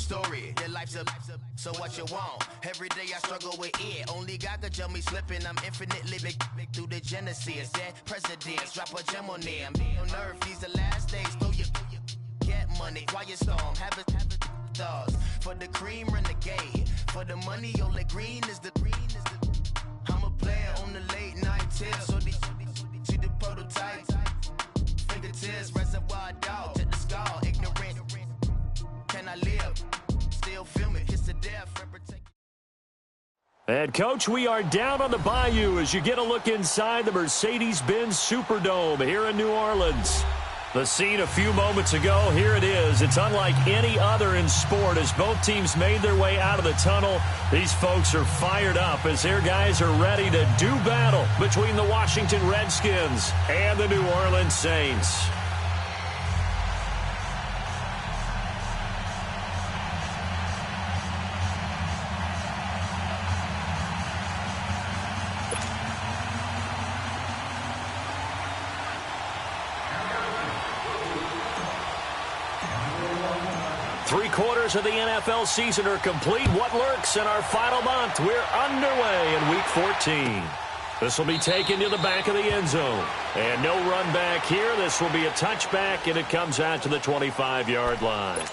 story. Your life's a so what you want? Every day I struggle with it. Only God could tell me slipping. I'm infinitely big through the Genesis. Dead presidents, drop a gem on them. On earth, these the last days. Throw your get money, quiet storm. Have it stars. For the cream, renegade. For the money, only green is the I'm a player on the late night tips. So these see the prototype. Fingertips, reservoir dog. Check the skull, ignorant. Can I live? Still film it, kiss to death. And, Coach, we are down on the bayou as you get a look inside the Mercedes-Benz Superdome here in New Orleans. The scene a few moments ago, here it is. It's unlike any other in sport as both teams made their way out of the tunnel. These folks are fired up as their guys are ready to do battle between the Washington Redskins and the New Orleans Saints. Three-quarters of the NFL season are complete. What lurks in our final month? We're underway in Week 14. This will be taken to the back of the end zone. And no run back here. This will be a touchback, and it comes out to the 25-yard line.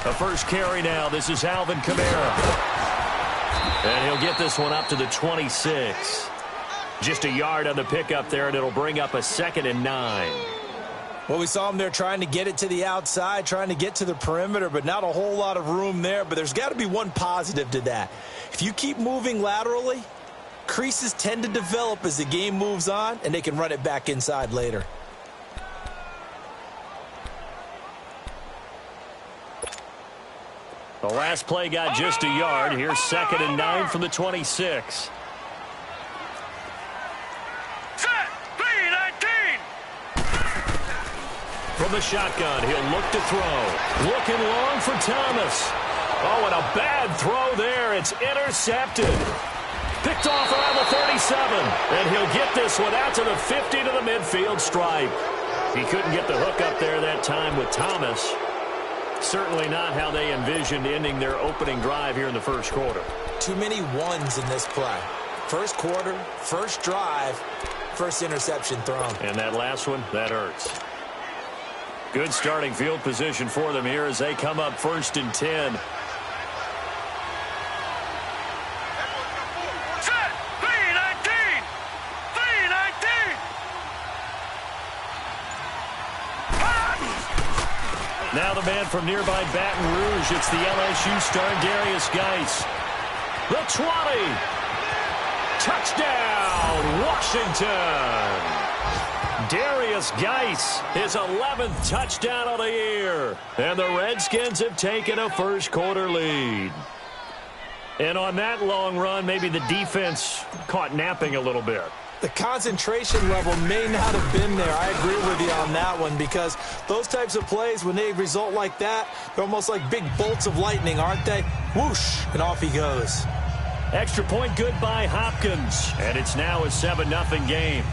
The first carry now. This is Alvin Kamara. And he'll get this one up to the 26. Just a yard on the pickup there, and it'll bring up a 2nd and 9. Well, we saw him there trying to get it to the outside, trying to get to the perimeter, but not a whole lot of room there. But there's got to be one positive to that. If you keep moving laterally, creases tend to develop as the game moves on, and they can run it back inside later. The last play got just a yard. Here's 2nd and 9 from the 26. From the shotgun, he'll look to throw. Looking long for Thomas. Oh, and a bad throw there. It's intercepted. Picked off around the 37. And he'll get this one out to the 50 to the midfield stripe. He couldn't get the hook up there that time with Thomas. Certainly not how they envisioned ending their opening drive here in the first quarter. Too many ones in this play. First quarter, first drive, first interception thrown. And that last one, that hurts. Good starting field position for them here as they come up 1st and 10. Now the man from nearby Baton Rouge. It's the LSU star, Darius Geis. The 20. Touchdown, Washington. Darius Geis, his 11th touchdown of the year. And the Redskins have taken a first quarter lead. And on that long run, maybe the defense caught napping a little bit. The concentration level may not have been there. I agree with you on that one, because those types of plays, when they result like that, they're almost like big bolts of lightning, aren't they? Whoosh, and off he goes. Extra point good by Hopkins, and it's now a 7-0 game.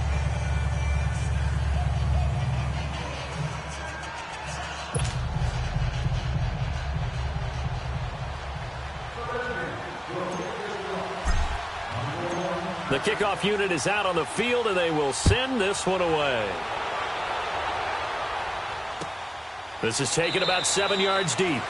The kickoff unit is out on the field, and they will send this one away. This is taken about 7 yards deep.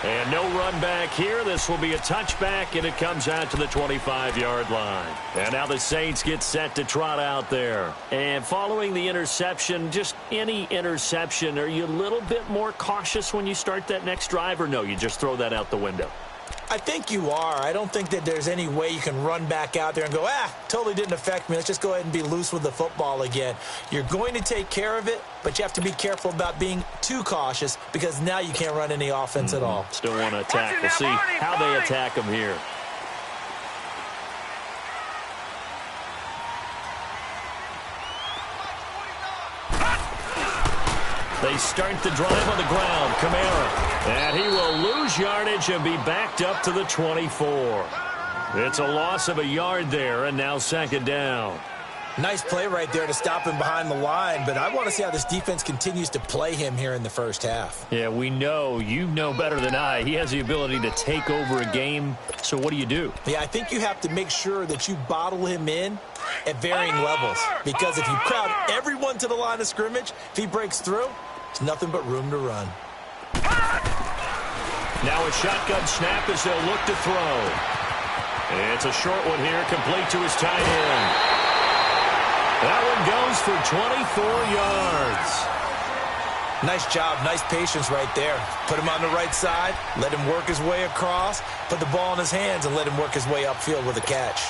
And no run back here. This will be a touchback, and it comes out to the 25-yard line. And now the Saints get set to trot out there. And following the interception, just any interception, are you a little bit more cautious when you start that next drive, or no, you just throw that out the window? I think you are. I don't think that there's any way you can run back out there and go, totally didn't affect me. Let's just go ahead and be loose with the football again. You're going to take care of it, but you have to be careful about being too cautious, because now you can't run any offense at all. Still want to attack. We'll see how they attack them here. They start the drive on the ground. Kamara. And he will lose yardage and be backed up to the 24. It's a loss of a yard there, and now second down. Nice play right there to stop him behind the line, but I want to see how this defense continues to play him here in the first half. Yeah, we know. You know better than I. He has the ability to take over a game, so what do you do? Yeah, I think you have to make sure that you bottle him in at varying levels, because if you crowd everyone to the line of scrimmage, if he breaks through, there's nothing but room to run. Now a shotgun snap as they'll look to throw. It's a short one here, complete to his tight end. That one goes for 24 yards. Nice job, nice patience right there. Put him on the right side, let him work his way across, put the ball in his hands, and let him work his way upfield with a catch.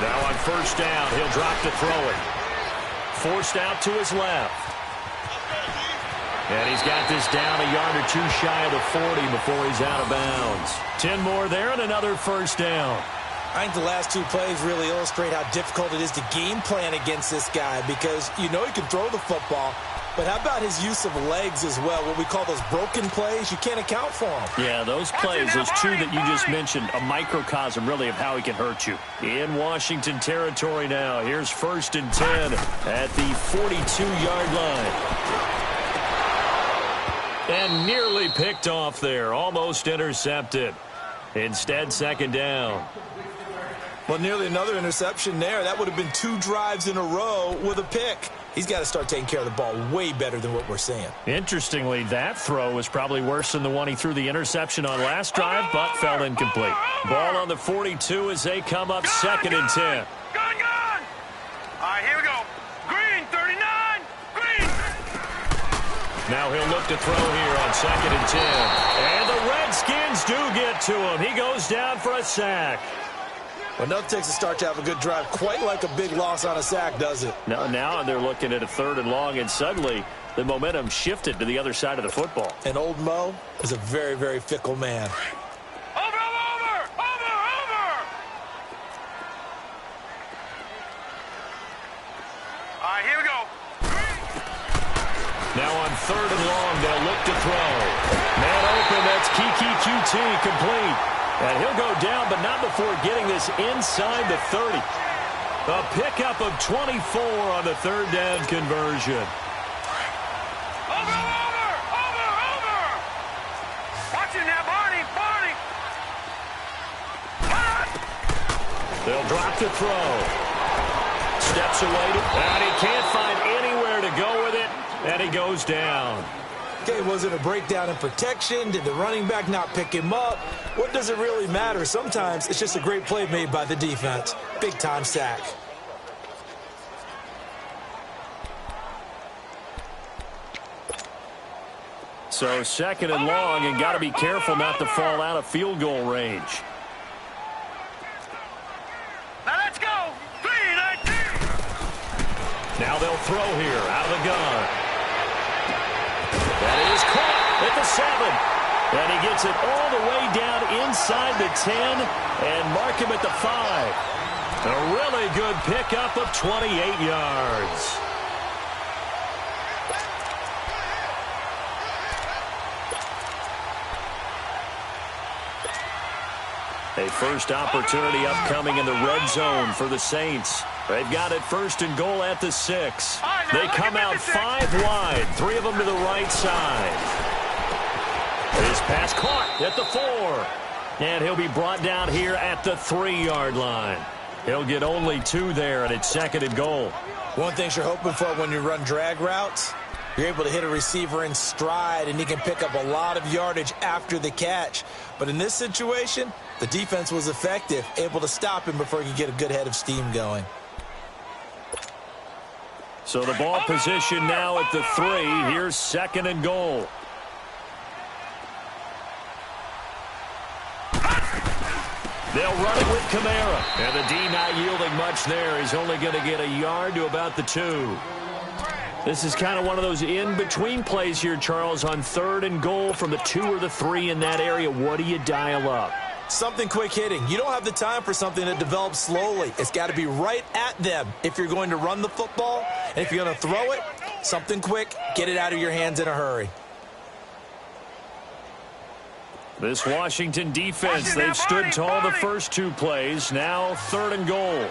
Now on first down, he'll drop to throw it. Forced out to his left. And he's got this down a yard or two shy of the 40 before he's out of bounds. 10 more there and another first down. I think the last two plays really illustrate how difficult it is to game plan against this guy, because you know he can throw the football, but how about his use of legs as well? What we call those broken plays, you can't account for them. Yeah, those plays, those two that you just mentioned, a microcosm really of how he can hurt you. In Washington territory now, here's 1st and 10 at the 42-yard line. And nearly picked off there, almost intercepted. Instead, second down. Well, nearly another interception there. That would have been 2 drives in a row with a pick. He's got to start taking care of the ball way better than what we're seeing. Interestingly, that throw was probably worse than the one he threw the interception on last drive, but fell incomplete. Ball on the 42 as they come up 2nd and 10. Gun! All right, here we go. Green, 39. Green. Now he'll look to throw here on 2nd and 10. And the Redskins do get to him. He goes down for a sack. Well, nothing takes a start to have a good drive quite like a big loss on a sack, does it? Now they're looking at a 3rd and long, and suddenly the momentum shifted to the other side of the football. And old Mo is a very, very fickle man. Over! All right, here we go. Now on 3rd and long, they'll look to throw. Man open, that's Kiki QT, complete. And he'll go down, but not before getting this inside the 30. A pickup of 24 on the 3rd down conversion. Over! Watching that, Barney! They'll drop the throw. Steps away, and he can't find anywhere to go with it, and he goes down. Okay, was it a breakdown in protection? Did the running back not pick him up? What does it really matter? Sometimes it's just a great play made by the defense. Big-time sack. So 2nd and long, and got to be careful not to fall out of field goal range. Now let's go. 3-19. they'll throw here out of the gun. That is caught at the 7. And he gets it all the way down inside the 10 and mark him at the 5. A really good pickup of 28 yards. A first opportunity upcoming in the red zone for the Saints. They've got it first and goal at the 6. They come out 5 wide, 3 of them to the right side. This pass caught at the 4. And he'll be brought down here at the 3-yard line. He'll get only 2 there, and it's 2nd and goal. One thing you're hoping for when you run drag routes, you're able to hit a receiver in stride, and he can pick up a lot of yardage after the catch. But in this situation, the defense was effective, able to stop him before he could get a good head of steam going. So the ball position now at the 3. Here's 2nd and goal. They'll run it with Kamara. And the D not yielding much there. He's only going to get a yard to about the 2. This is kind of one of those in-between plays here, Charles, on 3rd and goal from the 2 or the 3 in that area. What do you dial up? Something quick hitting. You don't have the time for something that develops slowly. It's got to be right at them if you're going to run the football. And if you're going to throw it, something quick, get it out of your hands in a hurry. This Washington defense, they've stood tall the first 2 plays. Now 3rd and goal.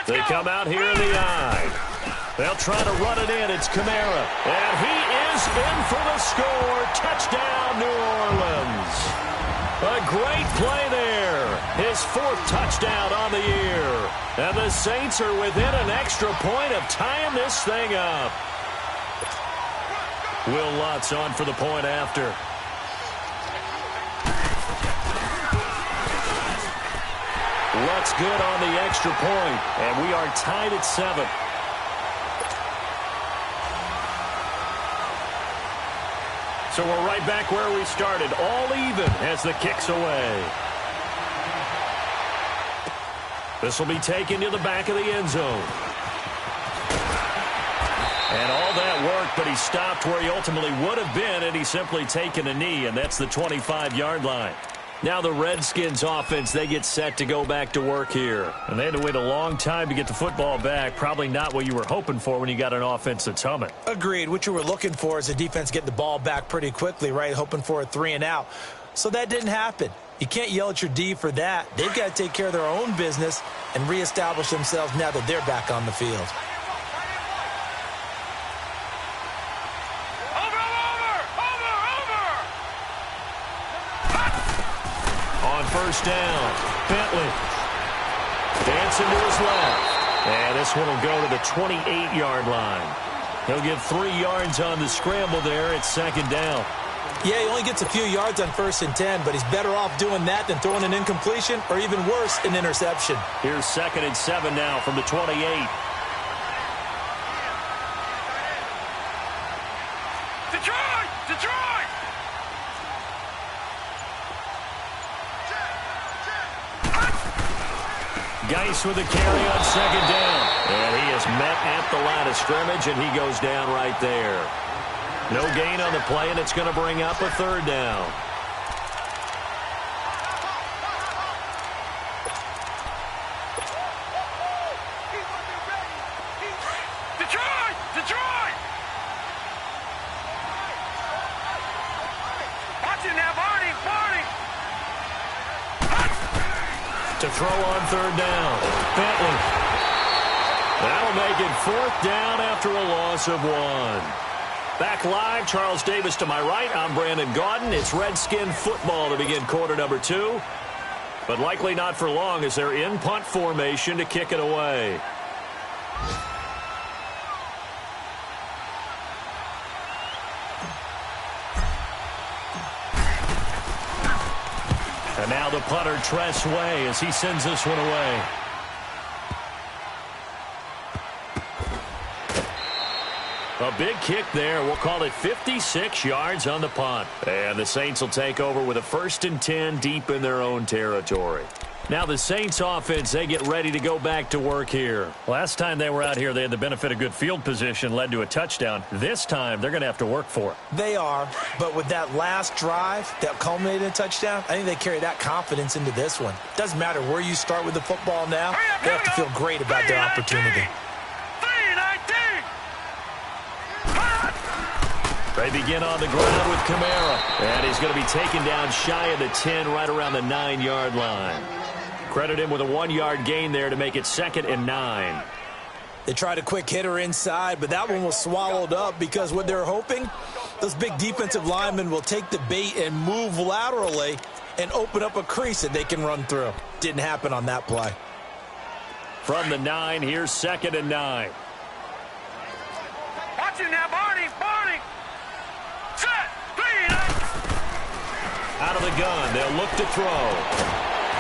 They come out here in the eye. They'll try to run it in. It's Kamara. And he is in for the score. Touchdown, New Orleans. A great play there. His 4th touchdown on the year. And the Saints are within an extra point of tying this thing up. Will Lutz on for the point after. Lutz good on the extra point, and we are tied at 7. So we're right back where we started, all even as the kick's away. This will be taken to the back of the end zone. And all that work, but he stopped where he ultimately would have been, and he's simply taken a knee, and that's the 25-yard line. Now the Redskins offense, they get set to go back to work here. And they had to wait a long time to get the football back. Probably not what you were hoping for when you got an offense that's humming. Agreed. What you were looking for is the defense getting the ball back pretty quickly, right? Hoping for a 3 and out. So that didn't happen. You can't yell at your D for that. They've got to take care of their own business and reestablish themselves now that they're back on the field. First down, Bentley. Dancing to his left. And this one will go to the 28-yard line. He'll get 3 yards on the scramble there. It's 2nd down. Yeah, he only gets a few yards on 1st and 10, but he's better off doing that than throwing an incompletion or even worse, an interception. Here's 2nd and 7 now from the 28. Detroit! Detroit! Geis with the carry on 2nd down. And he is met at the line of scrimmage, and he goes down right there. No gain on the play, and it's going to bring up a 3rd down. Detroit! Detroit! Watch it now, Barney! Barney! To throw on 3rd down. Bentley. That'll make it 4th down after a loss of 1. Back live, Charles Davis to my right. I'm Brandon Gaudin. It's Redskin football to begin quarter number 2. But likely not for long as they're in punt formation to kick it away. And now the punter, Tress Way, as he sends this one away. A big kick there. We'll call it 56 yards on the punt. And the Saints will take over with a 1st and 10 deep in their own territory. Now the Saints offense, they get ready to go back to work here. Last time they were out here, they had the benefit of good field position, led to a touchdown. This time, they're going to have to work for it. They are, but with that last drive that culminated in a touchdown, I think they carry that confidence into this one. Doesn't matter where you start with the football now, they have to feel great about their opportunity. They begin on the ground with Kamara, and he's going to be taken down shy of the 10, right around the 9-yard line. Credit him with a 1-yard gain there to make it 2nd and 9. They tried a quick hitter inside, but that one was swallowed up because what they're hoping, those big defensive linemen will take the bait and move laterally and open up a crease that they can run through. Didn't happen on that play. From the 9, here's 2nd and 9. Watch it now, Barney! Barney! Set! Out of the gun, they'll look to throw.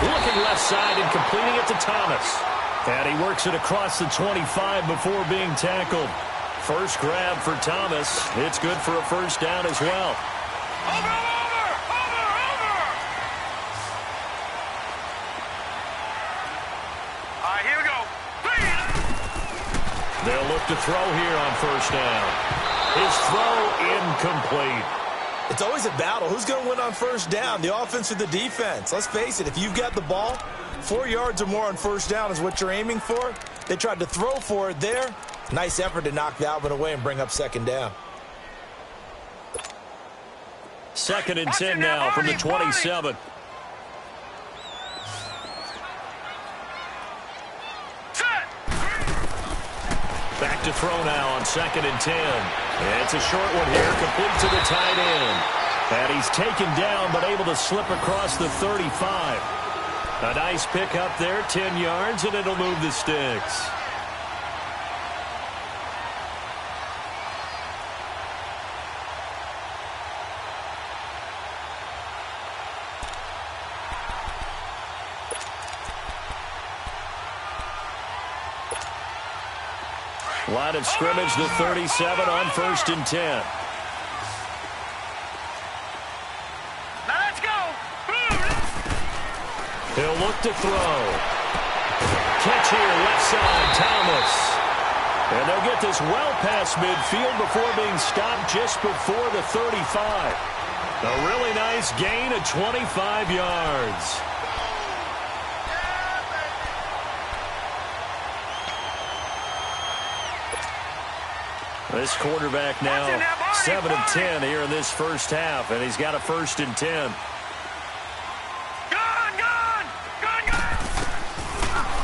Looking left side and completing it to Thomas. And he works it across the 25 before being tackled. First grab for Thomas. It's good for a first down as well. Over! All right, here we go. They'll look to throw here on first down. His throw incomplete. It's always a battle. Who's going to win on first down, the offense or the defense? Let's face it, if you've got the ball, 4 yards or more on first down is what you're aiming for. They tried to throw for it there. Nice effort to knock that one away and bring up 2nd down. 2nd and 10 now from the 27. Back to throw now on 2nd and 10. And it's a short one here, complete to the tight end. And he's taken down, but able to slip across the 35. A nice pick up there, 10 yards, and it'll move the sticks. Line of scrimmage, the 37 on 1st and 10. Now let's go. He'll look to throw. Catch here, left side, Thomas. And they'll get this well past midfield before being stopped just before the 35. A really nice gain of 25 yards. This quarterback now 7 of 10 here in this first half, and he's got a 1st and 10.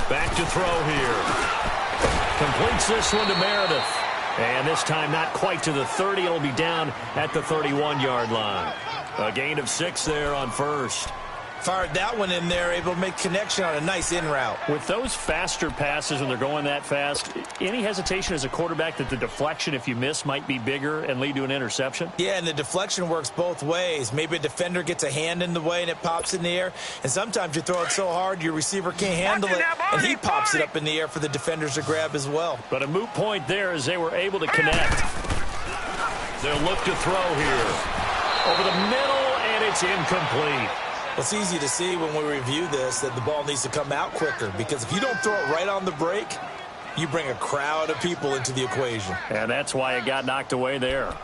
Back to throw here. Completes this one to Meredith. And this time not quite to the 30. It'll be down at the 31-yard line. A gain of 6 there on first. Fired that one in there, able to make connection on a nice in route. With those faster passes when they're going that fast, any hesitation as a quarterback that the deflection, if you miss, might be bigger and lead to an interception? Yeah, and the deflection works both ways. Maybe a defender gets a hand in the way and it pops in the air. And sometimes you throw it so hard your receiver can't handle it, and he pops it up in the air for the defenders to grab as well. But a moot point there as they were able to connect. They'll look to throw here. Over the middle, and it's incomplete. Well, it's easy to see when we review this that the ball needs to come out quicker, because if you don't throw it right on the break, you bring a crowd of people into the equation. And that's why it got knocked away there.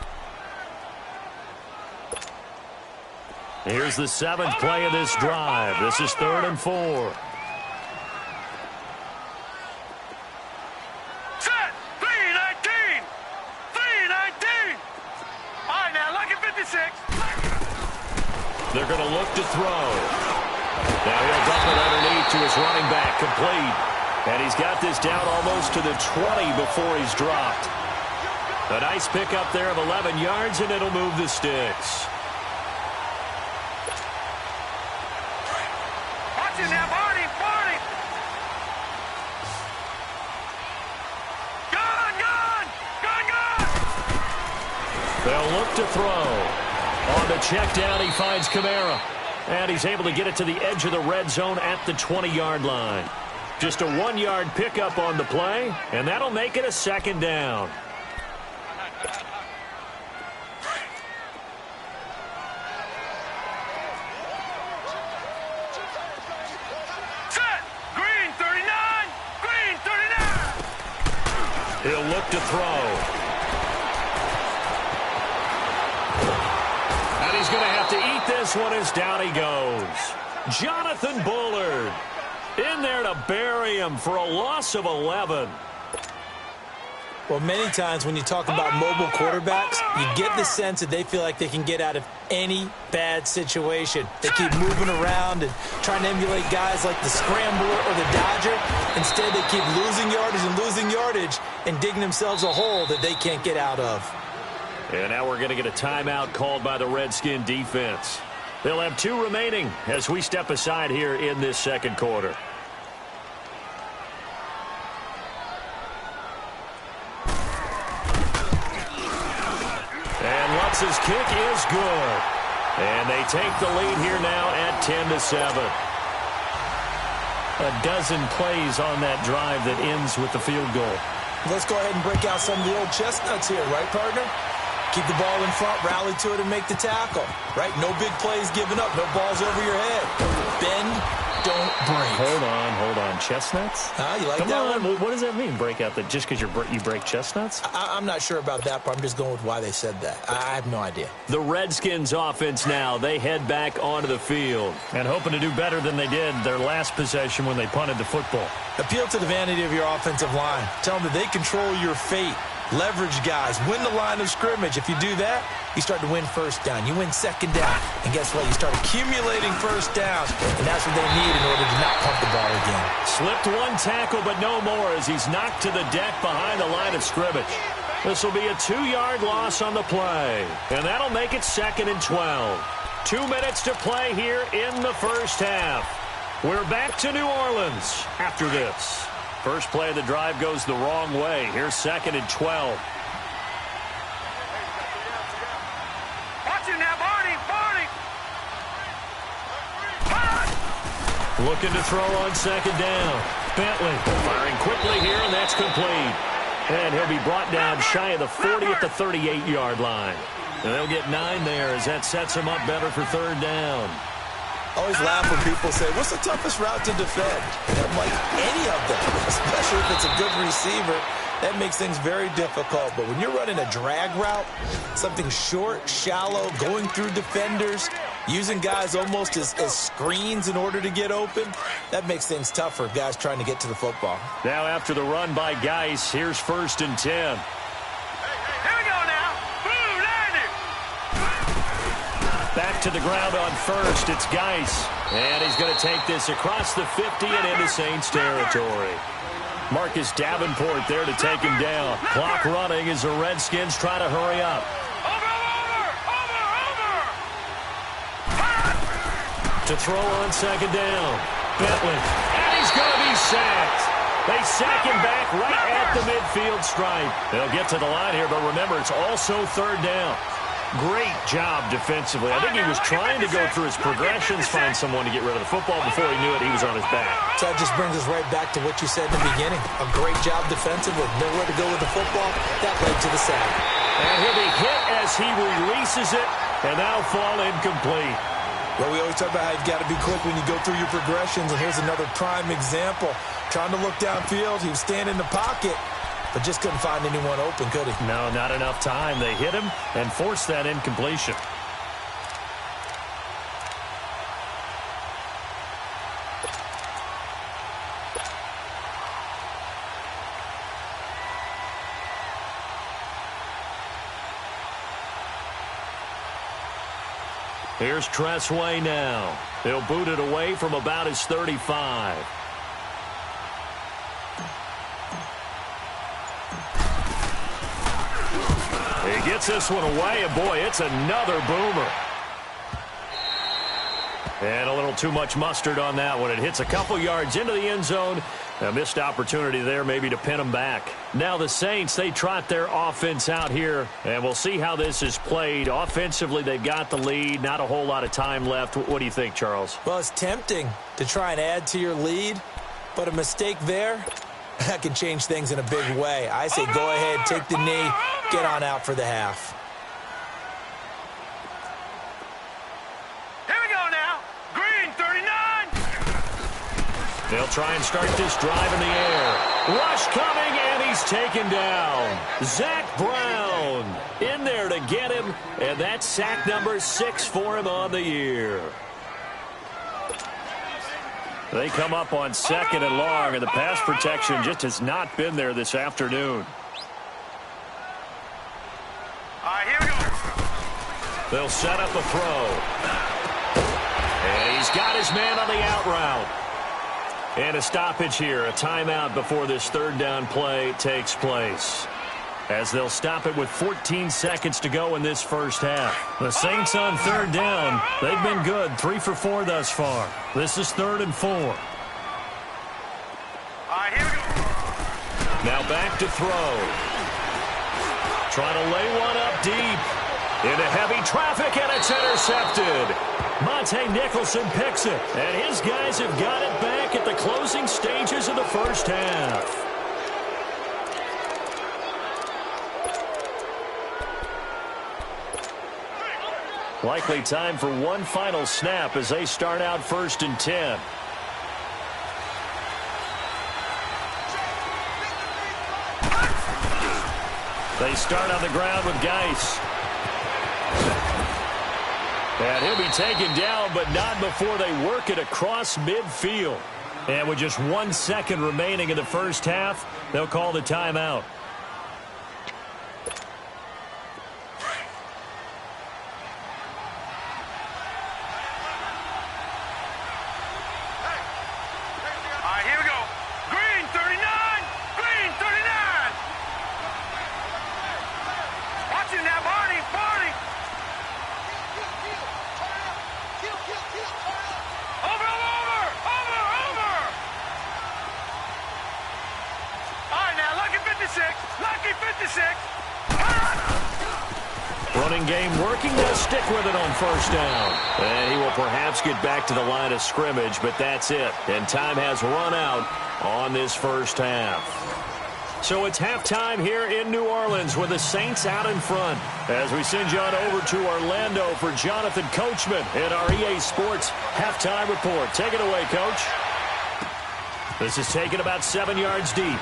Here's the 7th play of this drive. This is 3rd and 4. Set! 3-19! 3-19! All right, now, look at 56. They're going to look to throw. Now he'll dump it underneath to his running back, complete. And he's got this down almost to the 20 before he's dropped. A nice pickup there of 11 yards, and it'll move the sticks. Watch it now, Barney! Barney! Gun! They'll look to throw. On the check down, he finds Kamara. And he's able to get it to the edge of the red zone at the 20-yard line. Just a 1-yard pickup on the play, and that'll make it a 2nd down. Set! He'll look to throw. And he's going to have to eat this one as down he goes. Jonathan Bullard in there to bury him for a loss of 11. Well, many times when you talk about mobile quarterbacks, you get the sense that they feel like they can get out of any bad situation. They keep moving around and trying to emulate guys like the Scrambler or the Dodger. Instead, they keep losing yardage and digging themselves a hole that they can't get out of. And now we're going to get a timeout called by the Redskin defense. They'll have 2 remaining as we step aside here in this second quarter. And Lutz's kick is good. And they take the lead here now at 10-7. A dozen plays on that drive that ends with the field goal. Let's go ahead and break out some of the old chestnuts here, right, partner? Keep the ball in front, rally to it, and make the tackle, right? No big plays given up, no balls over your head. Bend, don't break. Hold on. Chestnuts? You like Come that on. one? What does that mean, break out? That just because you break chestnuts? I'm not sure about that, but I'm just going with why they said that. I have no idea. The Redskins offense now, they head back onto the field and hoping to do better than they did their last possession when they punted the football. Appeal to the vanity of your offensive line. Tell them that they control your fate. Leverage guys. Win the line of scrimmage. If you do that, you start to win first down. You win second down. And guess what? You start accumulating first downs. And that's what they need in order to not pump the ball again. Slipped one tackle, but no more as he's knocked to the deck behind the line of scrimmage. This will be a 2-yard loss on the play. And that'll make it 2nd and 12. 2 minutes to play here in the first half. We're back to New Orleans after this. First play of the drive goes the wrong way. Here's 2nd and 12. Watch it now, Barney. Looking to throw on 2nd down. Bentley firing quickly here, and that's complete. And he'll be brought down shy of the 40 at the 38-yard line. And they'll get 9 there as that sets them up better for 3rd down. Always laugh when people say, what's the toughest route to defend? And I'm like, any of them, especially if it's a good receiver. That makes things very difficult. But when you're running a drag route, something short, shallow, going through defenders, using guys almost as screens in order to get open, that makes things tough for guys trying to get to the football. Now after the run by Geis, here's 1st and 10. Here we go now. Boom, landed. Back to the ground on 1st. It's Geis. And he's going to take this across the 50 and into Saints territory. Marcus Davenport there to take him down. Clock running as the Redskins try to hurry up. To throw on 2nd down. Bentley. And he's going to be sacked. They sack him back right at the midfield stripe. They'll get to the line here, but remember, it's also 3rd down. Great job defensively. I think he was trying to go through his progressions, find someone to get rid of the football. Before he knew it, he was on his back. So that just brings us right back to what you said in the beginning. A great job defensively. Nowhere to go with the football. That led to the sack. And he'll be hit as he releases it, and that'll fall incomplete. Well, we always talk about how you've got to be quick when you go through your progressions, and here's another prime example. Trying to look downfield, he was standing in the pocket, but just couldn't find anyone open, could he? No, not enough time. They hit him and forced that incompletion. Here's Tressway now. He'll boot it away from about his 35. He gets this one away, and boy, it's another boomer. And a little too much mustard on that one. It hits a couple yards into the end zone. A missed opportunity there maybe to pin them back. Now the Saints, they trot their offense out here, and we'll see how this is played. Offensively, they've got the lead. Not a whole lot of time left. What do you think, Charles? Well, it's tempting to try and add to your lead, but a mistake there, that can change things in a big way. I say go ahead, take the knee, get on out for the half. They'll try and start this drive in the air. Rush coming, and he's taken down. Zach Brown in there to get him, and that's sack number 6 for him on the year. They come up on 2nd and long, and the pass protection just has not been there this afternoon. All right, here we go. They'll set up a throw. And he's got his man on the out route. And a stoppage here, a timeout before this 3rd down play takes place. As they'll stop it with 14 seconds to go in this first half. The Saints on 3rd down. They've been good, 3 for 4 thus far. This is 3rd and 4. All right, here we go. Now back to throw. Trying to lay one up deep. Into heavy traffic, and it's intercepted. Monte Nicholson picks it, and his guys have got it back at the closing stages of the first half. Likely time for one final snap as they start out 1st and 10. They start on the ground with Geis. And he'll be taken down, but not before they work it across midfield. And with just 1 second remaining in the first half, they'll call the timeout. All right, here we go. Green 39. Green 39. Watch it now, Barney. Barney. Over. All right, now, lucky 56. Lucky 56. Running game working. They'll stick with it on 1st down. And he will perhaps get back to the line of scrimmage, but that's it. And time has run out on this first half. So it's halftime here in New Orleans with the Saints out in front. As we send you on over to Orlando for Jonathan Coachman in our EA Sports halftime report. Take it away, Coach. This is taken about 7 yards deep.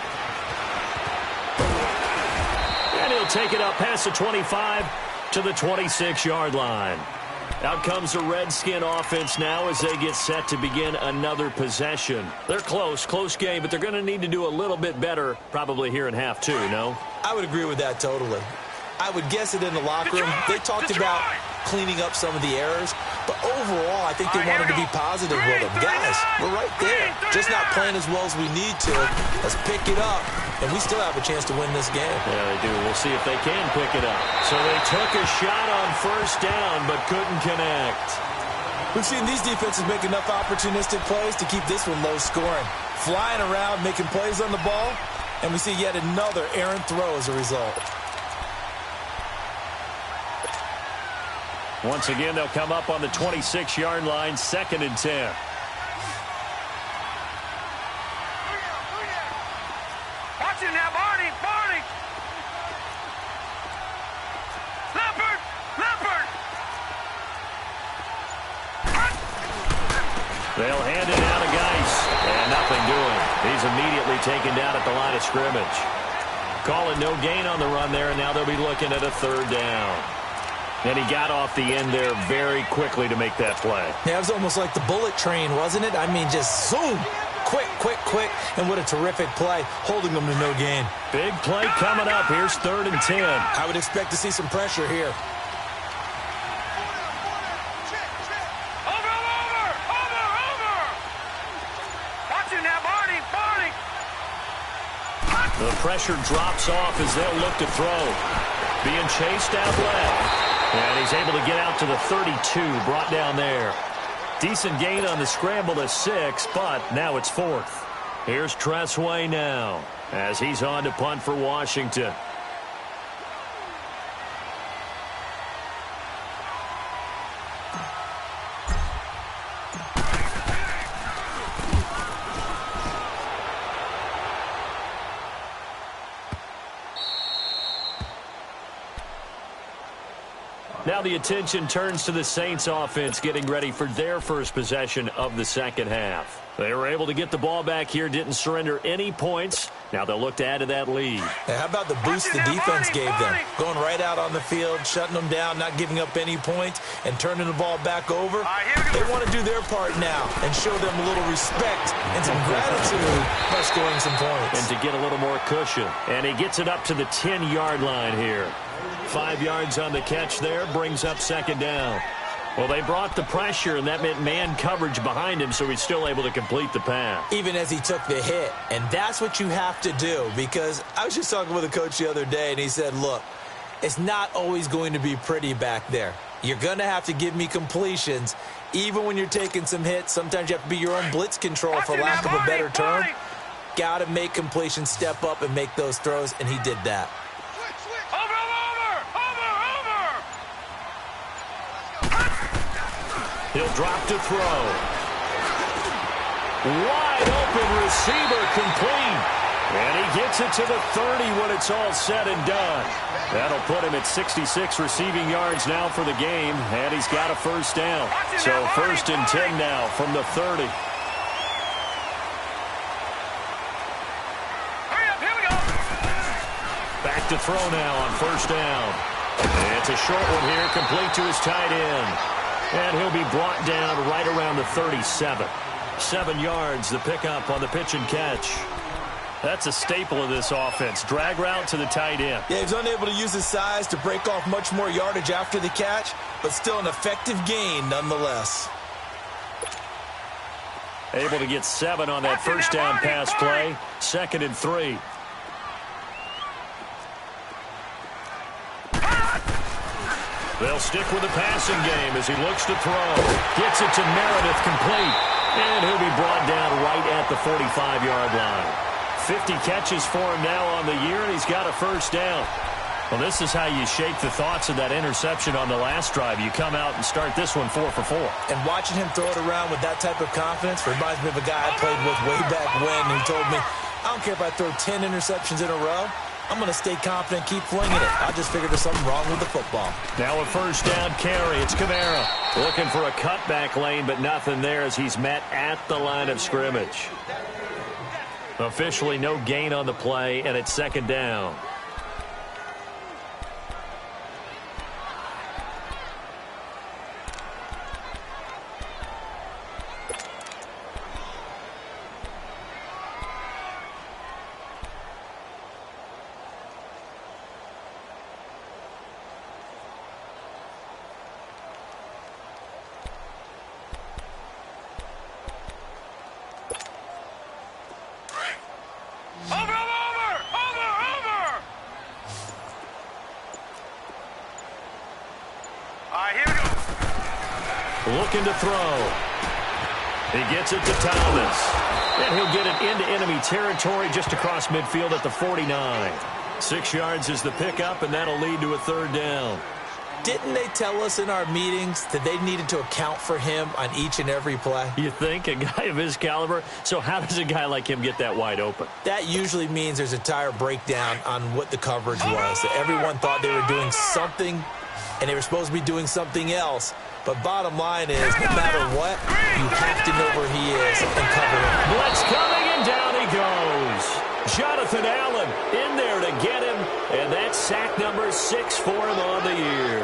And he'll take it up past the 25 to the 26-yard line. Out comes the Redskin offense now as they get set to begin another possession. They're close game, but they're going to need to do a little bit better probably here in half 2, no? I would agree with that totally. I would guess it in the locker room. They talked about cleaning up some of the errors, but overall, I think they wanted to be positive with them. Guys, we're right there. Just not playing as well as we need to. Let's pick it up, and we still have a chance to win this game. Yeah, they do. We'll see if they can pick it up. So they took a shot on 1st down, but couldn't connect. We've seen these defenses make enough opportunistic plays to keep this one low scoring. Flying around, making plays on the ball, and we see yet another errant throw as a result. Once again, they'll come up on the 26-yard line, 2nd and 10. Watch it now, Barney. Barney. Leopard. They'll hand it out to Geis. And nothing doing. He's immediately taken down at the line of scrimmage. Call it no gain on the run there, and now they'll be looking at a 3rd down. And he got off the end there very quickly to make that play. Yeah, it was almost like the bullet train, wasn't it? I mean, just zoom. Quick. And what a terrific play, holding them to no gain. Big play coming up. Here's 3rd and 10. I would expect to see some pressure here. Over. Watch it now, Barney. The pressure drops off as they'll look to throw. Being chased out left. And he's able to get out to the 32, brought down there. Decent gain on the scramble to 6, but now it's 4th. Here's Tressway now as he's on to punt for Washington. Now the attention turns to the Saints offense getting ready for their first possession of the second half. They were able to get the ball back here, didn't surrender any points, Now they'll look to add to that lead. Hey, how about the boost the defense gave them? Going right out on the field, shutting them down, not giving up any points, and turning the ball back over. They want to do their part now and show them a little respect and some gratitude by scoring some points. And to get a little more cushion. And he gets it up to the 10-yard line here. 5 yards on the catch there, brings up second down. Well, they brought the pressure, and that meant man coverage behind him, so he's still able to complete the pass. Even as he took the hit. And that's what you have to do, because I was just talking with a coach the other day, and he said, look, it's not always going to be pretty back there. You're going to have to give me completions. Even when you're taking some hits, sometimes you have to be your own blitz control, for lack of a better term. Got to make completions, step up, and make those throws, and he did that. He'll drop to throw. Wide open receiver, complete. And he gets it to the 30 when it's all said and done. That'll put him at 66 receiving yards now for the game, and he's got a first down. So 1st and 10 now from the 30. Back to throw now on 1st down. It's a short one here, complete to his tight end. And he'll be brought down right around the 37. 7 yards, the pickup on the pitch and catch. That's a staple of this offense. Drag route to the tight end. Yeah, he's unable to use his size to break off much more yardage after the catch, but still an effective gain nonetheless. Able to get 7 on that first down pass play. 2nd and 3. They'll stick with the passing game as he looks to throw. Gets it to Meredith, complete. And he'll be brought down right at the 45-yard line. 50 catches for him now on the year, and he's got a first down. Well, this is how you shake the thoughts of that interception on the last drive. You come out and start this one 4 for 4. And watching him throw it around with that type of confidence reminds me of a guy I played with way back when who told me, I don't care if I throw 10 interceptions in a row. I'm going to stay confident, keep flinging it. I just figured there's something wrong with the football. Now a first down carry. It's Kamara looking for a cutback lane, but nothing there as he's met at the line of scrimmage. Officially no gain on the play, and it's 2nd down. Looking to throw. He gets it to Thomas. And he'll get it into enemy territory just across midfield at the 49. 6 yards is the pickup, and that'll lead to a 3rd down. Didn't they tell us in our meetings that they needed to account for him on each and every play? You think? A guy of his caliber? So how does a guy like him get that wide open? That usually means there's a tire breakdown on what the coverage was. Everyone thought they were doing something, and they were supposed to be doing something else. But bottom line is, no matter what, you have to know where he is and cover him. Blitz coming, and down he goes. Jonathan Allen in there to get him, and that's sack number 6 for him on the year.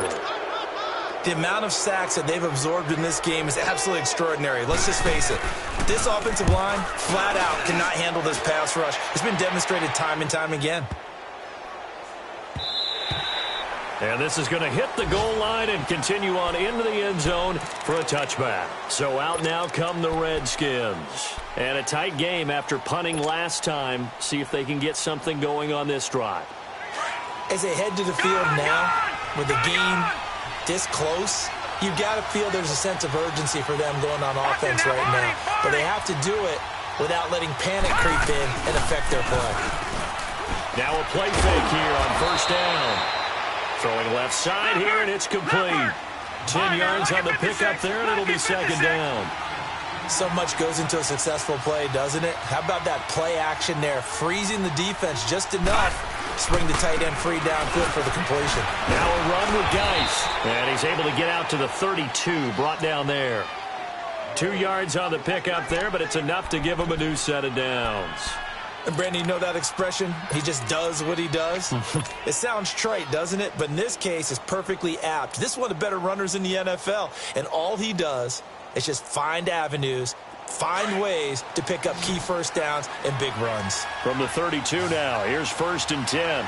The amount of sacks that they've absorbed in this game is absolutely extraordinary. Let's just face it. This offensive line, flat out, cannot handle this pass rush. It's been demonstrated time and time again. And this is going to hit the goal line and continue on into the end zone for a touchback. So out now come the Redskins. And a tight game after punting last time. See if they can get something going on this drive. As they head to the field now, with the game this close, you've got to feel there's a sense of urgency for them going on offense right now. But they have to do it without letting panic creep in and affect their play. Now a play fake here on 1st down. Throwing left side here, and it's complete. 10 yards on the pickup there, and it'll be 2nd down. So much goes into a successful play, doesn't it? How about that play action there, freezing the defense just enough to bring the tight end free downfield for the completion. Now a run with Geis, and he's able to get out to the 32, brought down there. 2 yards on the pickup there, but it's enough to give him a new set of downs. And Brandon, you know that expression? He just does what he does? It sounds trite, doesn't it? But in this case, it's perfectly apt. This is one of the better runners in the NFL, and all he does is just find avenues, find ways to pick up key first downs and big runs. From the 32 now, here's 1st and 10.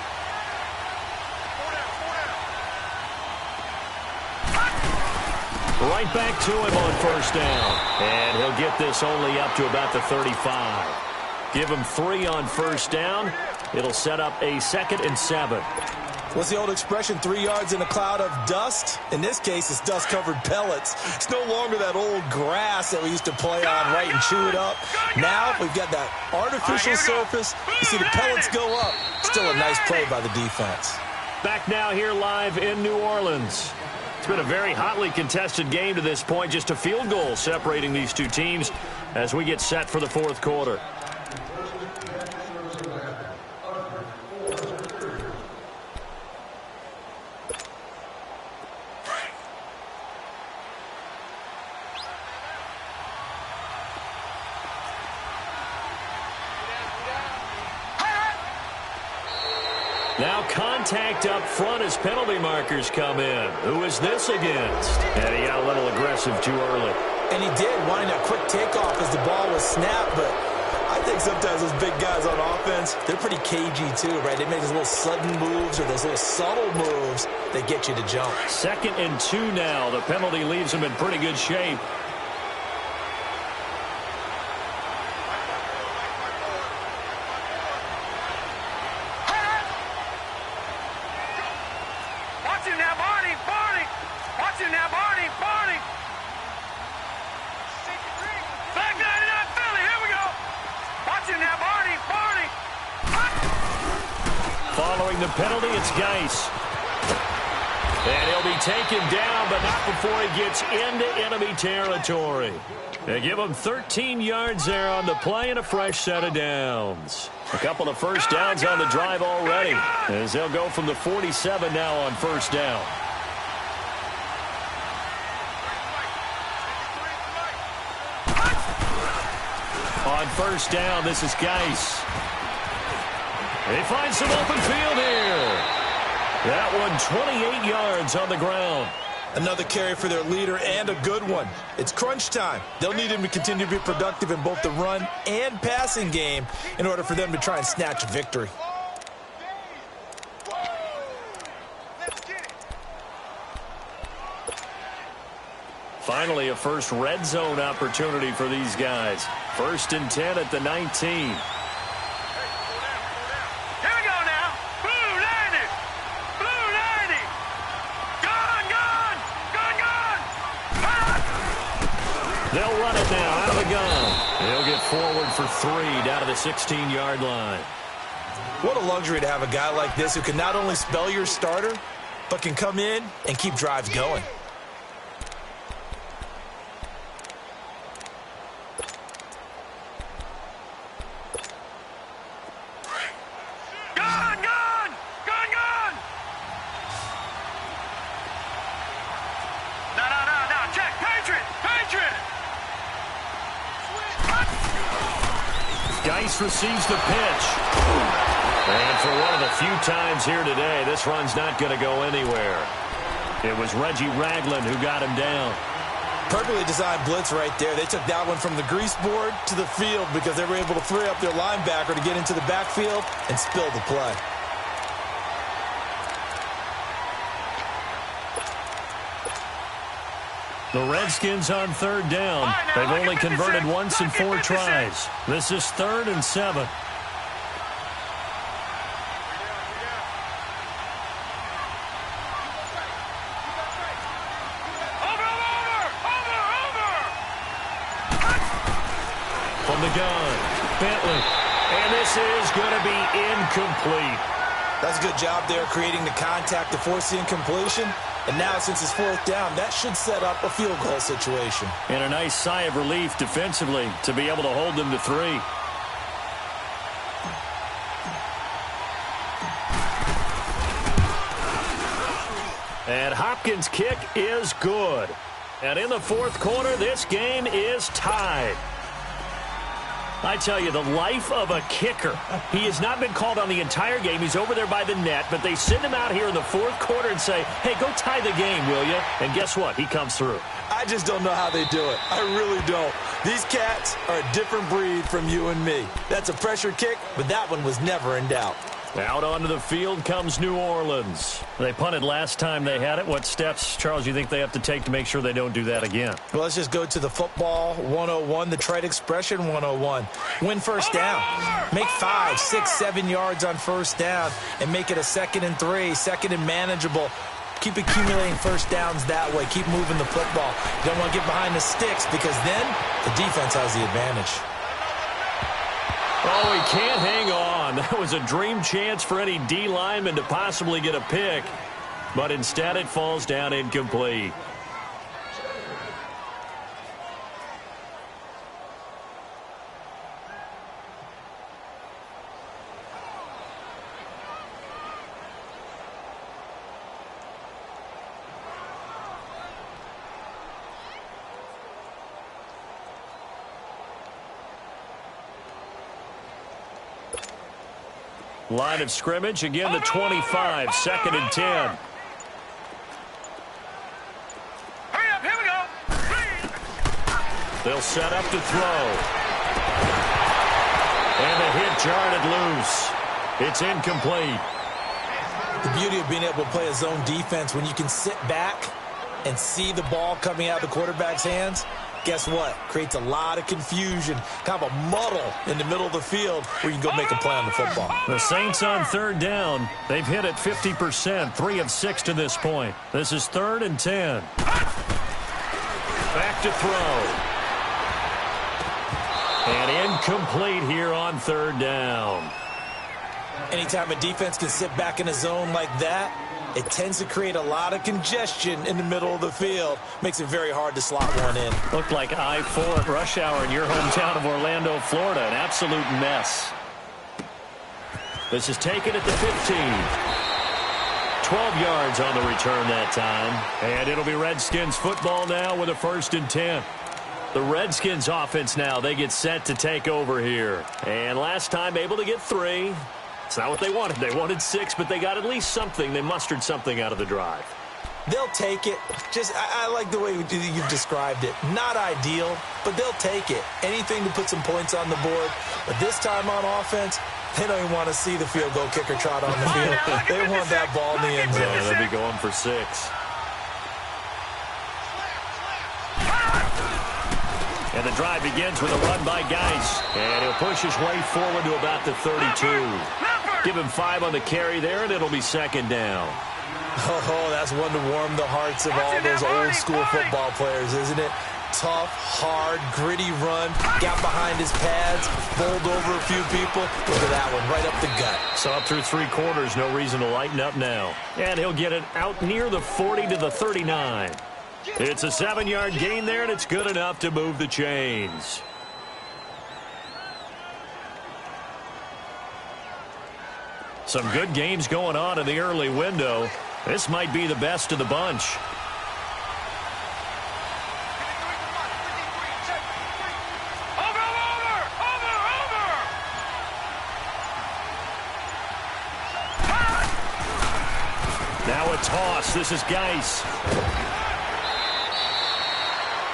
Right back to him on 1st down. And he'll get this only up to about the 35. Give him 3 on 1st down. It'll set up a 2nd and 7. What's the old expression, 3 yards in a cloud of dust? In this case, it's dust-covered pellets. It's no longer that old grass that we used to play on, right, and chew it up. Now we've got that artificial surface. You see the pellets go up. Still a nice play by the defense. Back now here live in New Orleans. It's been a very hotly contested game to this point. Just a field goal separating these two teams as we get set for the 4th quarter. Now contact up front as penalty markers come in. Who is this against? And he got a little aggressive too early. And he did, wanting a quick takeoff as the ball was snapped, but I think sometimes those big guys on offense, they're pretty cagey too, right? They make those little sudden moves or those little subtle moves that get you to jump. 2nd and 2 now. The penalty leaves him in pretty good shape. Following the penalty, it's Geis. And he'll be taken down, but not before he gets into enemy territory. They give him 13 yards there on the play and a fresh set of downs. A couple of 1st downs on the drive already, as they'll go from the 47 now on 1st down. On 1st down, this is Geis. He finds some open field here. That one 28 yards on the ground. Another carry for their leader and a good one. It's crunch time. They'll need him to continue to be productive in both the run and passing game in order for them to try and snatch a victory. Finally, a first red zone opportunity for these guys. 1st and 10 at the 19. They'll run it now out of the gun. He'll get forward for 3 down to the 16-yard line. What a luxury to have a guy like this who can not only spell your starter, but can come in and keep drives going. Geis receives the pitch. And for one of the few times here today, this run's not going to go anywhere. It was Reggie Ragland who got him down. Perfectly designed blitz right there. They took that one from the grease board to the field because they were able to free up their linebacker to get into the backfield and spill the play. The Redskins on 3rd down. They've only converted once in 4 tries. This is 3rd and 7. From the gun, Bentley. And this is going to be incomplete. That's a good job there creating the contact to force the incompletion. And now, since it's 4th down, that should set up a field goal situation. And a nice sigh of relief defensively to be able to hold them to 3. And Hopkins' kick is good. And in the 4th quarter, this game is tied. I tell you, the life of a kicker. He has not been called on the entire game. He's over there by the net, but they send him out here in the fourth quarter and say, hey, go tie the game, will you? And guess what? He comes through. I just don't know how they do it. I really don't. These cats are a different breed from you and me. That's a pressure kick, but that one was never in doubt. Out onto the field comes New Orleans. They punted last time they had it. What steps, Charles, you think they have to take to make sure they don't do that again? Well, let's just go to the football 101, the trade expression 101. Win first down. Make 5, 6, 7 yards on first down and make it a 2nd and 3, 2nd and manageable. Keep accumulating first downs that way. Keep moving the football. You don't want to get behind the sticks because then the defense has the advantage. Oh, he can't hang on. That was a dream chance for any D lineman to possibly get a pick. But instead it falls down incomplete. Line of scrimmage, again the 25, 2nd and 10. Hurry up, here we go. They'll set up to throw. And the hit jarred it loose. It's incomplete. The beauty of being able to play a zone defense when you can sit back and see the ball coming out of the quarterback's hands, guess what? Creates a lot of confusion, kind of a muddle in the middle of the field where you can go make a play on the football. The Saints on 3rd down. They've hit it 50%, 3 of 6 to this point. This is 3rd and 10. Back to throw. And incomplete here on 3rd down. Anytime a defense can sit back in a zone like that, it tends to create a lot of congestion in the middle of the field. Makes it very hard to slot one in. Looked like I-4 at rush hour in your hometown of Orlando, Florida. An absolute mess. This is taken at the 15. 12 yards on the return that time. And it'll be Redskins football now with a 1st and 10. The Redskins offense now, they get set to take over here. And last time able to get 3. It's not what they wanted. They wanted 6, but they got at least something. They mustered something out of the drive. They'll take it. I like the way you've described it. Not ideal, but they'll take it. Anything to put some points on the board. But this time on offense, they don't even want to see the field goal kicker trot on the field. They want that ball in the end zone. Yeah, they'll be going for 6. And the drive begins with a run by Geis. And he'll push his way forward to about the 32. Give him 5 on the carry there, and it'll be 2nd down. Oh, that's one to warm the hearts of all those old school football players, isn't it? Tough, hard, gritty run. Got behind his pads, bowled over a few people. Look at that one, right up the gut. So up through 3 quarters, no reason to lighten up now. And he'll get it out near the 40 to the 39. It's a 7-yard gain there, and it's good enough to move the chains. Some good games going on in the early window. This might be the best of the bunch. Now a toss. This is Geis.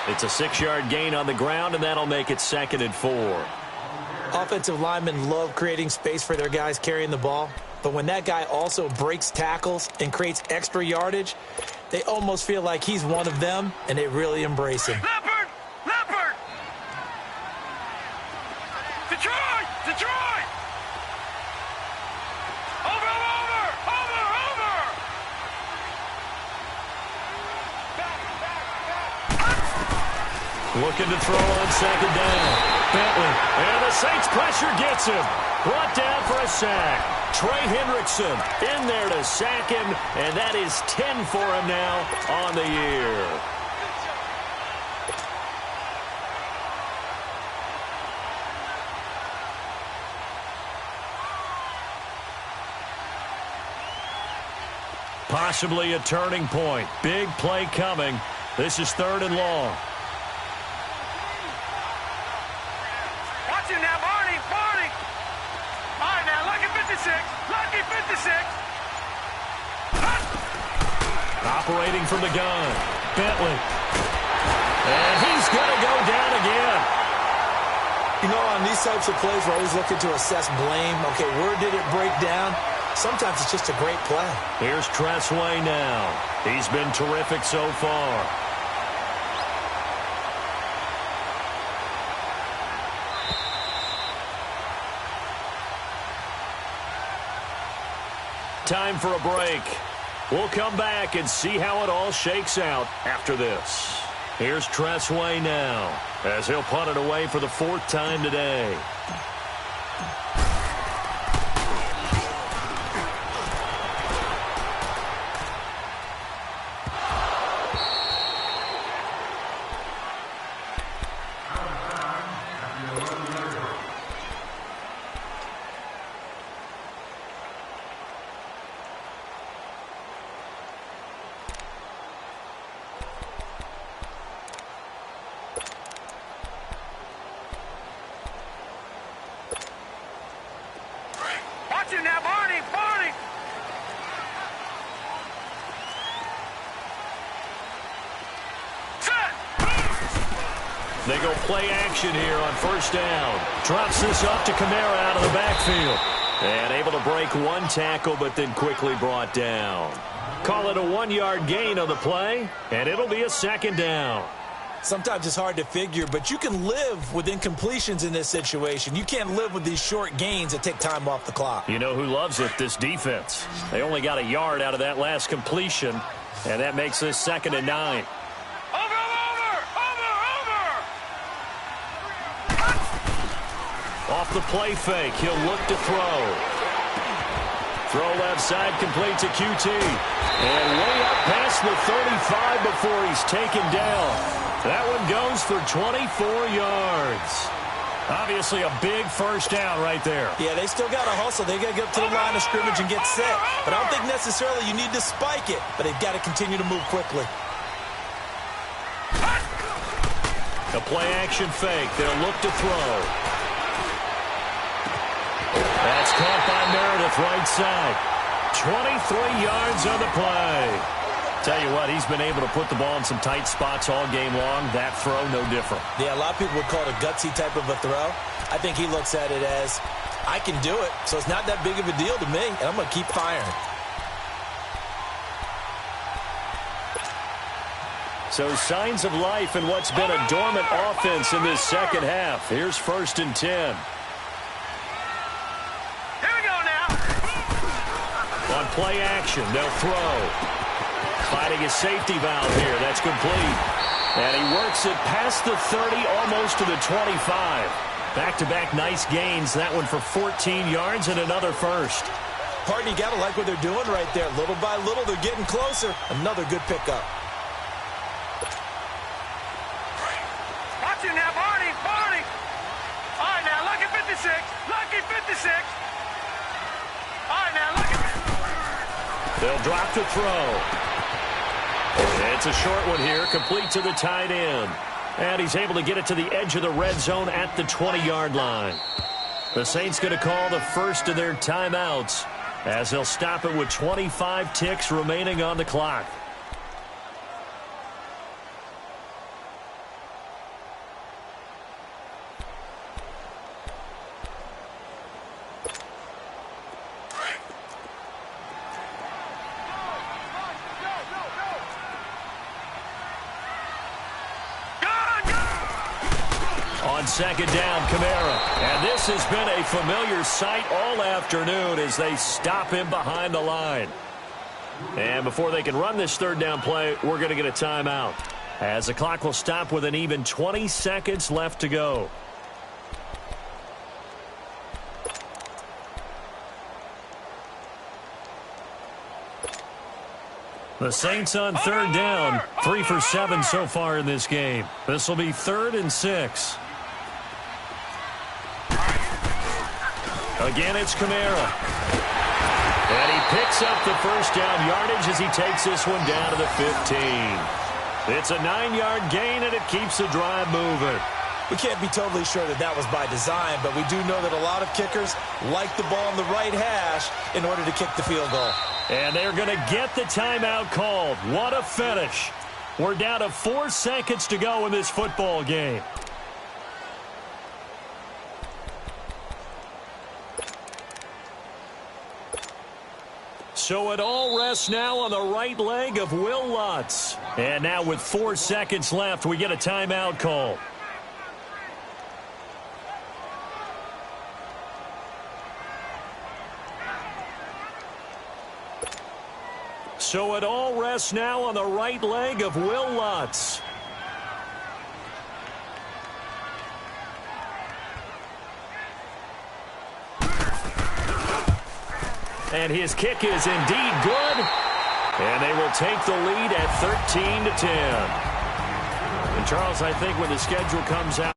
It's a 6-yard gain on the ground, and that'll make it 2nd and 4. Offensive linemen love creating space for their guys carrying the ball. But when that guy also breaks tackles and creates extra yardage, they almost feel like he's one of them, and they really embrace him. Leopard! Leopard! Detroit! Detroit! Over! Looking to throw on 2nd down. Bentley. And the Saints pressure gets him. Brought down for a sack. Trey Hendrickson in there to sack him. And that is 10 for him now on the year. Possibly a turning point. Big play coming. This is 3rd and long. Watch him now, Operating from the gun, Bentley. And he's going to go down again. You know, on these types of plays, we're always looking to assess blame. Okay, where did it break down? Sometimes it's just a great play. Here's Tressway now. He's been terrific so far. Time for a break. We'll come back and see how it all shakes out after this. Here's Tressway now as he'll punt it away for the 4th time today. Now, Barney, Barney. They go play action here on 1st down. Drops this up to Kamara out of the backfield. And able to break one tackle, but then quickly brought down. Call it a 1-yard gain on the play, and it'll be a 2nd down. Sometimes it's hard to figure, but you can live with incompletions in this situation. You can't live with these short gains that take time off the clock. You know who loves it? This defense. They only got a yard out of that last completion, and that makes this 2nd and 9. Off the play fake, he'll look to throw. Throw left side, complete to QT. And way up past the 35 before he's taken down. That one goes for 24 yards. Obviously a big 1st down right there. Yeah, they still got to hustle. They got to get up to the line of scrimmage and get set. But I don't think necessarily you need to spike it, but they've got to continue to move quickly. A play action fake. They'll look to throw. That's caught by Meredith right side. 23 yards on the play. Tell you what, he's been able to put the ball in some tight spots all game long. That throw, no different. Yeah, a lot of people would call it a gutsy type of a throw. I think he looks at it as, I can do it, so it's not that big of a deal to me, and I'm going to keep firing. So signs of life in what's been a dormant offense in this 2nd half. Here's 1st and 10. Here we go now. On play action, they'll throw. Finding a safety valve here. That's complete. And he works it past the 30, almost to the 25. Back-to-back nice gains. That one for 14 yards and another 1st. Partner, you got to like what they're doing right there. Little by little, they're getting closer. Another good pickup. Watch it now, Barney, Barney. All right, now, lucky 56. Lucky 56. All right, now, look at it. They'll drop to throw. It's a short one here, complete to the tight end. And he's able to get it to the edge of the red zone at the 20-yard line. The Saints going to call the 1st of their timeouts as they'll stop it with 25 ticks remaining on the clock. On 2nd down, Kamara. And this has been a familiar sight all afternoon as they stop him behind the line. And before they can run this 3rd down play, we're going to get a timeout, as the clock will stop with an even 20 seconds left to go. The Saints on 3rd down, 3 for 7 so far in this game. This will be 3rd and 6. Again, it's Kamara. And he picks up the 1st down yardage as he takes this one down to the 15. It's a 9-yard gain, and it keeps the drive moving. We can't be totally sure that that was by design, but we do know that a lot of kickers like the ball on the right hash in order to kick the field goal. And they're going to get the timeout called. What a finish. We're down to 4 seconds to go in this football game. So it all rests now on the right leg of Will Lutz. And now with 4 seconds left, we get a timeout call. So it all rests now on the right leg of Will Lutz. And his kick is indeed good. And they will take the lead at 13-10. And Charles, I think when the schedule comes out,